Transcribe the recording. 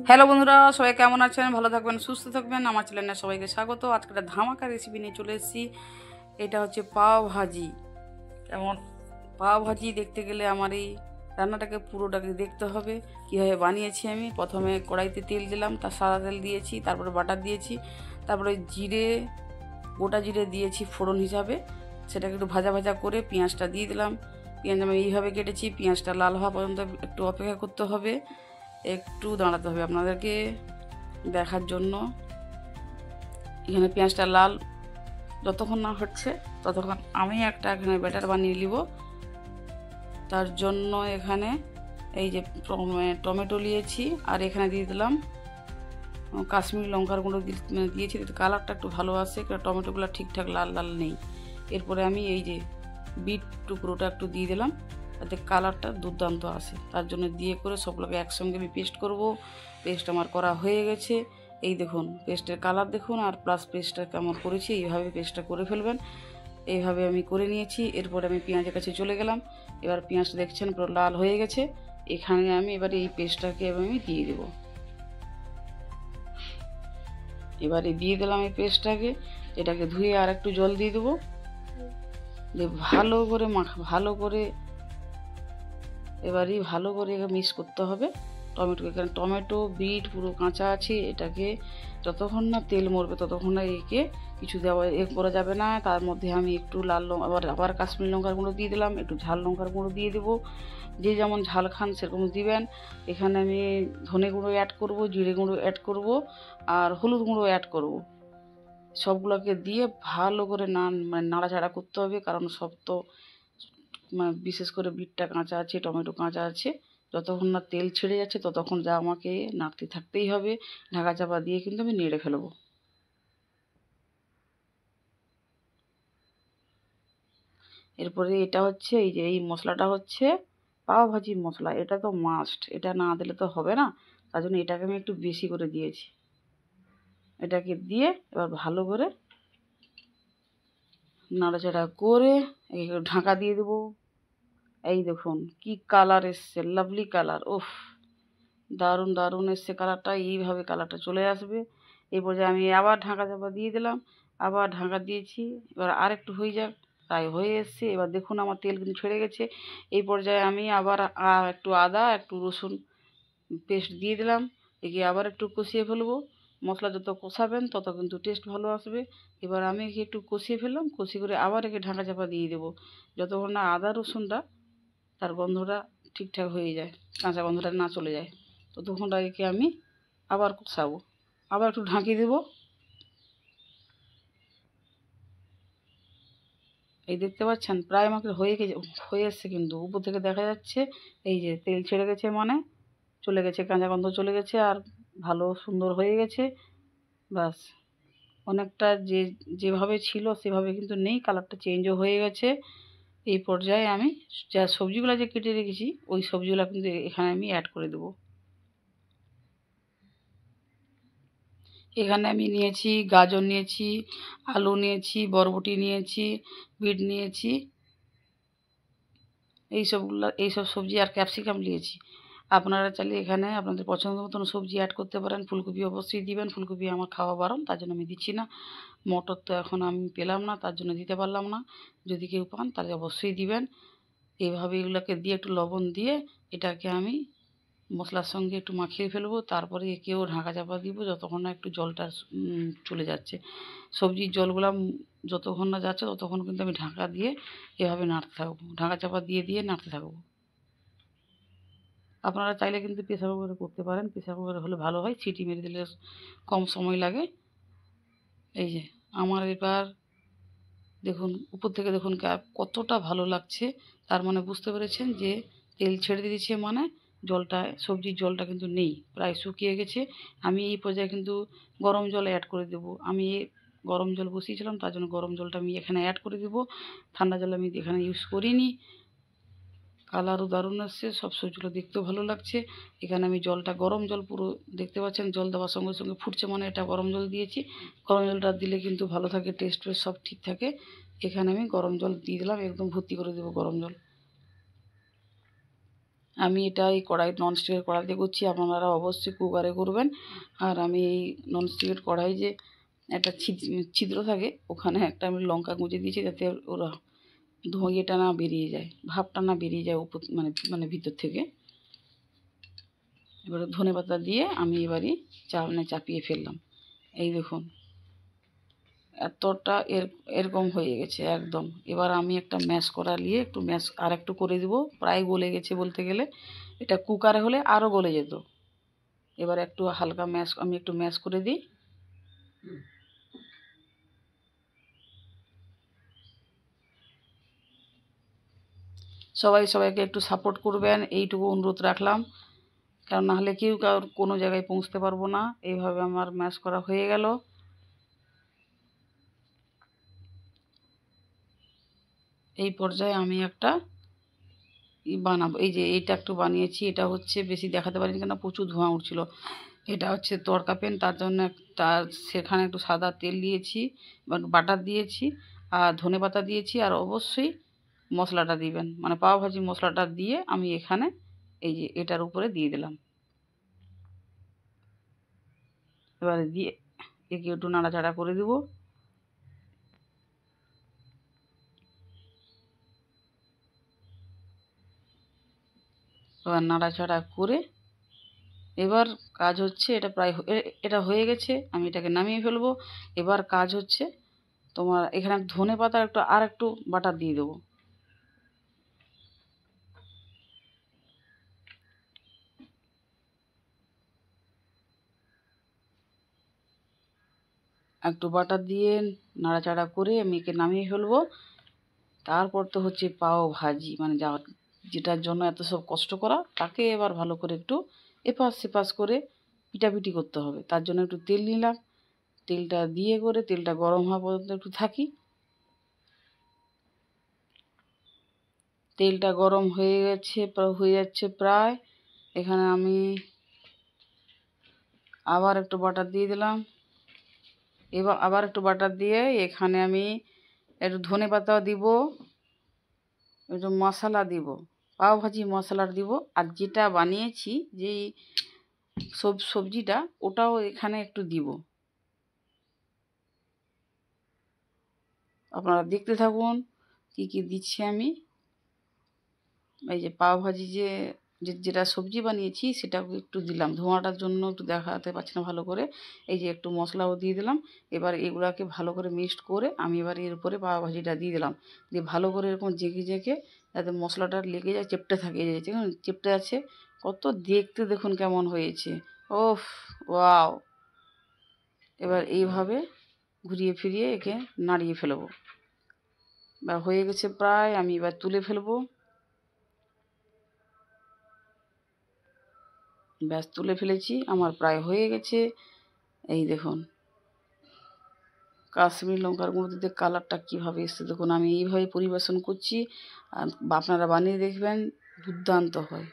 Hello বন্ধুরা, সবাই কেমন আছেন? ভালো থাকবেন, সুস্থ থাকবেন। আমার চ্যানেলে সবাইকে স্বাগত। আজকে একটা ধামাকা রেসিপি নিয়ে চলে এসেছি। এটা হচ্ছে পাও ভাজি। যেমন পাও ভাজি দেখতে গেলে আমার এই রান্নাটাকে পুরোটাকে দেখতে হবে কীভাবে বানিয়েছি আমি। প্রথমে কড়াইতে তেল দিলাম, তার সাদা তেল দিয়েছি, তারপরে বাটার দিয়েছি, তারপরে জিরে, গোটা জিরে দিয়েছি ফোড়ন হিসাবে। সেটাকে একটু ভাজা ভাজা করে পেঁয়াজটা দিয়ে দিলাম। পেঁয়াজ আমি এইভাবে কেটেছি। পেঁয়াজটা লাল হওয়া পর্যন্ত একটু অপেক্ষা করতে হবে, একটু দাঁড়াতে হবে আপনাদেরকে দেখার জন্য। এখানে পেঁয়াজটা লাল যতক্ষণ না হচ্ছে ততক্ষণ আমি এখানে ব্যাটার বানিয়ে নিব। তার জন্য এখানে এই যে টমেটো নিয়েছি, আর এখানে দিয়ে দিলাম কাশ্মীরি লঙ্কার গুঁড়ো দিয়েছি, কালারটা একটু ভালো আসে, কারণ টমেটোগুলো ঠিকঠাক লাল লাল নেই। এরপরে আমি এই যে বিট টুকরোটা একটু দিয়ে দিলাম, তাতে কালারটা দুর্দান্ত আসে। তার জন্য দিয়ে করে সবগুলোকে একসঙ্গে আমি পেস্ট করব। পেস্ট আমার করা হয়ে গেছে। এই দেখুন পেস্টের কালার দেখুন, আর প্লাস পেস্টটা কেমন করেছি। এইভাবে পেস্টটা করে ফেলবেন। এইভাবে আমি করে নিয়েছি। এরপরে আমি পেঁয়াজের কাছে চলে গেলাম। এবার পেঁয়াজটা দেখছেন পুরো লাল হয়ে গেছে। এখানে আমি এবারে এই পেস্টটাকে আমি দিয়ে দেবো। এবারে দিয়ে দিলাম এই পেস্টটাকে, এটাকে ধুয়ে আর একটু জল দিয়ে দেবো, দিয়ে ভালো করে ভালো করে এবারে ভালো করে মিক্স করতে হবে টমেটোকে। কারণ টমেটো বিট পুরো কাঁচা আছে, এটাকে যতক্ষণ না তেল মরবে ততক্ষণ না একে কিছু দেওয়া করা যাবে না। তার মধ্যে আমি একটু লাল লঙ্কা আবার কাশ্মীরি লঙ্কার গুঁড়ো দিয়ে দিলাম, একটু ঝাল লঙ্কার গুঁড়ো দিয়ে দেবো। যে যেমন ঝাল খান সেরকম দিবেন। এখানে আমি ধনে গুঁড়ো অ্যাড করব, জিরে গুঁড়ো অ্যাড করব, আর হলুদ গুঁড়ো অ্যাড করব। সবগুলোকে দিয়ে ভালো করে নাড়াচাড়া করতে হবে, কারণ সব তো বিশেষ করে বিটটা কাঁচা আছে, টমেটো কাঁচা আছে। যতক্ষণ না তেল ছেড়ে যাচ্ছে ততক্ষণ যা আমাকে নাড়তে থাকতেই হবে। ঢাকা চাপা দিয়ে কিন্তু আমি নেড়ে ফেলবো। এরপরে এটা হচ্ছে এই যে এই মশলাটা হচ্ছে পাও ভাজি মশলা। এটা তো মাস্ট, এটা না দিলে তো হবে না। তার জন্য এটাকে আমি একটু বেশি করে দিয়েছি। এটাকে দিয়ে এবার ভালো করে নাড়াচাড়া করে ঢাকা দিয়ে দেবো। এই দেখুন কি কালার এসছে, লাভলি কালার। ওফ, দারুণ দারুণ এসছে কালারটা। এইভাবে কালারটা চলে আসবে। এই পর্যায়ে আমি আবার ঢাকা চাপা দিয়ে দিলাম, আবার ঢাকা দিয়েছি। এবার আর একটু হয়ে যাক, তাই হয়ে এসছে। এবার দেখুন আমার তেল কিন্তু ছেড়ে গেছে। এই পর্যায়ে আমি আবার একটু আদা একটু রসুন পেস্ট দিয়ে দিলাম। একে আবার একটু কষিয়ে ফেলবো। মশলা যত কষাবেন তত কিন্তু টেস্ট ভালো আসবে। এবার আমি একে একটু কষিয়ে ফেললাম, কষিয়ে করে আবার একে ঢাকা চাপা দিয়ে দেবো, যতক্ষণ না আদা রসুনটা তার গন্ধটা ঠিকঠাক হয়ে যায়, কাঁচা গন্ধটা না চলে যায়। ততক্ষণ একে আমি আবার কষাবো, আবার একটু ঢাকিয়ে দেবো। এই দেখতে পাচ্ছেন প্রায় আমাকে হয়ে এসছে, কিন্তু উপর থেকে দেখা যাচ্ছে এই যে তেল ছেড়ে গেছে, মানে চলে গেছে, কাঁচা গন্ধ চলে গেছে, আর ভালো সুন্দর হয়ে গেছে। ব্যাস, অনেকটা যেভাবে ছিল সেভাবে কিন্তু নেই, কালারটা চেঞ্জও হয়ে গেছে। এই পর্যায়ে আমি যা সবজিগুলো যে কেটে রেখেছি ওই সবজিগুলো কিন্তু এখানে আমি অ্যাড করে দেবো। এখানে আমি নিয়েছি গাজর নিয়েছি, আলু নিয়েছি, বরবটি নিয়েছি, বিট নিয়েছি, এইসব সবজি আর ক্যাপসিকাম নিয়েছি। আপনারা চাইলে এখানে আপনাদের পছন্দ মতন সবজি অ্যাড করতে পারেন। ফুলকপি অবশ্যই দিবেন, ফুলকপি আমার খাওয়া বারণ, তার জন্য আমি দিচ্ছি না। মটর তো এখন আমি পেলাম না, তার জন্য দিতে পারলাম না। যদি কেউ পান তাহলে অবশ্যই দিবেন। এইভাবে এগুলোকে দিয়ে একটু লবণ দিয়ে এটাকে আমি মশলার সঙ্গে একটু মাখিয়ে ফেলবো। তারপরে একেও ঢাকা চাপা দিব যতক্ষণ না একটু জলটা চলে যাচ্ছে। সবজির জলগুলো যতক্ষণ না যাচ্ছে ততক্ষণ কিন্তু আমি ঢাকা দিয়ে এভাবে নাড়তে থাকবো, ঢাকা চাপা দিয়ে দিয়ে নাড়তে থাকবো। আপনারা চাইলে কিন্তু প্রেসার কুকারে করতে পারেন, প্রেসার কুকারে হলে ভালো হয়, সিটি মেরে দিলে কম সময় লাগে। এই যে আমার এবার দেখুন উপর থেকে দেখুন কতটা ভালো লাগছে। তার মানে বুঝতে পেরেছেন যে তেল ছেড়ে দিয়েছে, মানে জলটা সবজির জলটা কিন্তু নেই, প্রায় শুকিয়ে গেছে। আমি এই পর্যায়ে কিন্তু গরম জল অ্যাড করে দেবো। আমি গরম জল বসিয়েছিলাম, তার জন্য গরম জলটা আমি এখানে অ্যাড করে দেবো। ঠান্ডা জল আমি এখানে ইউজ করিনি। কালারও দারুণ আসছে, সব সবজিগুলো দেখতেও ভালো লাগছে। এখানে আমি জলটা গরম জল পুরো দেখতে পাচ্ছেন, জল দেওয়ার সঙ্গে সঙ্গে ফুটছে, মানে এটা গরম জল দিয়েছি। গরম জলটা দিলে কিন্তু ভালো থাকে, টেস্ট ফেস্ট সব ঠিক থাকে। এখানে আমি গরম জল দিয়ে দিলাম, একদম ভর্তি করে দেবো গরম জল। আমি এটা এই কড়াই ননস্টিকের কড়াইতে করছি, আপনারা অবশ্যই কুকারে করবেন। আর আমি এই ননস্টিকের কড়াই যে একটা ছিদ্র থাকে, ওখানে একটা আমি লঙ্কা গুঁজে দিয়েছি, যাতে ওরা ধোঁয়াটা না বেরিয়ে যায়, ভাবটা না বেরিয়ে যায় উপর মানে ভিতর থেকে। এবারে ধনেপাতা দিয়ে আমি এবারই চাপিয়ে ফেললাম। এই দেখুন এতটা এরকম হয়ে গেছে একদম। এবার আমি একটা ম্যাশ করা নিয়ে একটু ম্যাশ আর একটু করে দিব, প্রায় গলে গেছে বলতে গেলে। এটা কুকারে হলে আরও গলে যেত। এবার একটু হালকা আমি একটু ম্যাশ করে দিই। সবাইকে একটু সাপোর্ট করবেন, এইটুকু অনুরোধ রাখলাম। কারণ নাহলে কেউ কারোর কোনো জায়গায় পৌঁছতে পারবো না। এইভাবে আমার ম্যাশ করা হয়ে গেল। এই পর্যায়ে আমি একটা বানাবো। এই যে এইটা একটু বানিয়েছি, এটা হচ্ছে বেশি দেখাতে পারিনি কেন প্রচুর ধোঁয়া উঠছিল। এটা হচ্ছে তড়কা প্যান, তার জন্য সেখানে একটু সাদা তেল দিয়েছি, বাটার দিয়েছি, আর ধনেপাতা দিয়েছি। আর অবশ্যই মশলাটা দিবেন, মানে পাও ভাজি মশলাটা দিয়ে আমি এখানে এই যে এটার উপরে দিয়ে দিলাম। এবারে দিয়ে একে একটু নাড়াচাড়া করে দেবো। এবার নাড়াচাড়া করে এবার কাজ হচ্ছে, এটা প্রায় এটা হয়ে গেছে, আমি এটাকে নামিয়ে ফেলবো। এবার কাজ হচ্ছে তোমার এখানে ধনেপাতার আর একটু বাটার দিয়ে দেবো। একটু বাটার দিয়ে নাড়াচাড়া করে আমি একে নামিয়ে ফেলবো। তারপর তো হচ্ছে পাও ভাজি, মানে যেটার জন্য এত সব কষ্ট করা, তাকে এবার ভালো করে একটু এপাশ সেপাশ করে পিটাপিটি করতে হবে। তার জন্য একটু তেল নিলাম, তেলটা দিয়ে করে তেলটা গরম হওয়া পর্যন্ত একটু থাকি। তেলটা গরম হয়ে যাচ্ছে প্রায়। এখানে আমি আবার একটু বাটার দিয়ে দিলাম। এবার আবার একটু বাটার দিয়ে এখানে আমি একটু ধনেপাতাও দিব, একটু মশলা দিব, পাও ভাজি মশলা দিব। আর যেটা বানিয়েছি যেই সবজিটা, ওটাও এখানে একটু দিব। আপনারা দেখতে থাকুন কি কি দিচ্ছি আমি। এই যে পাও ভাজি যেটা সবজি বানিয়েছি সেটা একটু দিলাম, ধোঁয়াটার জন্য একটু দেখাতে পারছি না ভালো করে। এই যে একটু মশলাও দিয়ে দিলাম। এবার এগুলাকে ভালো করে মিক্সড করে আমি এবার এর উপরে পাও ভাজিটা দিয়ে দিলাম, দিয়ে ভালো করে এরকম জেঁকে যাতে মশলাটা লেগে যায়, চেপটে থাকে। এই যে চেপটে আছে, কত দেখতে দেখুন কেমন হয়েছে। ওফ, ওয়াও। এবার এইভাবে ঘুরিয়ে ফিরিয়ে একে নাড়িয়ে ফেলবো। বা হয়ে গেছে প্রায়, আমি এবার তুলে ফেলবো। ব্যাস তুলে ফেলেছি, আমার প্রায় হয়ে গেছে। এই দেখুন কাশ্মীরি লঙ্কার গুঁড়ো দিতে কালারটা কীভাবে এসছে দেখুন। আমি এইভাবে পরিবেশন করছি, আর আপনারা বানিয়ে দেখবেন, দুর্দান্ত হয়।